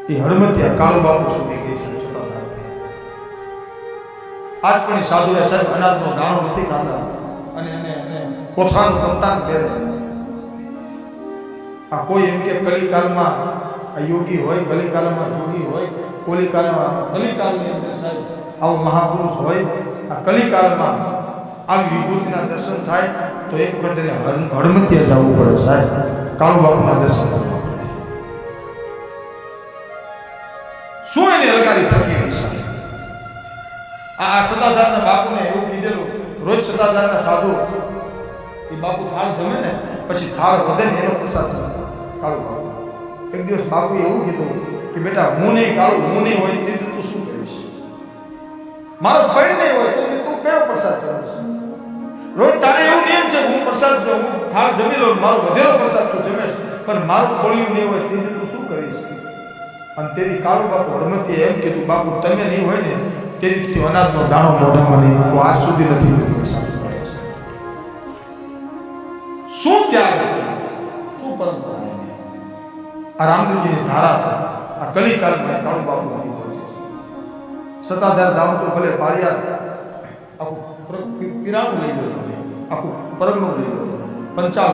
એ હળમતિયા કાળુ બાપુ સુધી ગઈ છે સતાધાર. આજ પણ સાધુ સાહેબ અનાજનો દાણો નથી ખાતા અને કોઠાનું કંતાન પહેરે. આ કોઈ એમ કે કલિકાલમાં આ યોગી હોય, કલિકાલમાં જોગી હોય, કોલિકાલમાં કલિકાલની અંદર સાહેબ આવો મહાપુરુષ હોય. આ કલિકાલમાં આવી વિભૂતિના દર્શન થાય તો એક વખત હળમતિયા જવું પડે સાહેબ, કાળુ બાપુના દર્શન કરવા પડે. શું એની અલકારી થકી હશે? આ સતાધારના બાપુને એવું કીધેલું, રોજ સતાધારના સાધુ એ બાપુ થાળ જમે ને પછી થાળ વધે ને એનો પ્રસાદ જમતા કાળુ બાપુ. એક દિવસ બાપુએ એવું કીધું કે બેટા હું નહીં કાળુ, હું નહીં હોય તે તું શું કરીશ? મારો પૈણ નહીં હોય તો તું કયો પ્રસાદ જમશે? રોજ તારે એવું નિયમ છે હું પ્રસાદ હું થાળ જમી લઉં, મારો વધેલો પ્રસાદ તું જમેશ, પણ મારું ખોળ્યું નહીં હોય તે તું શું કરીશ? અને તેથી કાળુ બાપુ હળમતિએ એમ કીધું, બાપુ તમે નહીં હોય ને તેથી અનાજનો દાણો મોઢામાં નહીં મૂકો. આજ સુધી નથી મૂક્યો. શું ત્યાગ, શું પરંપરા! આ રામદેવજીની ધારા છે. આ કલિકાલમાં કાળુ બાપુ આવી પહોંચે છે. સતાધાર ધામ તો ભલે પાળિયા આખું પીરાણું લઈ ગયો, આખું પરગણું લઈ ગયો, 55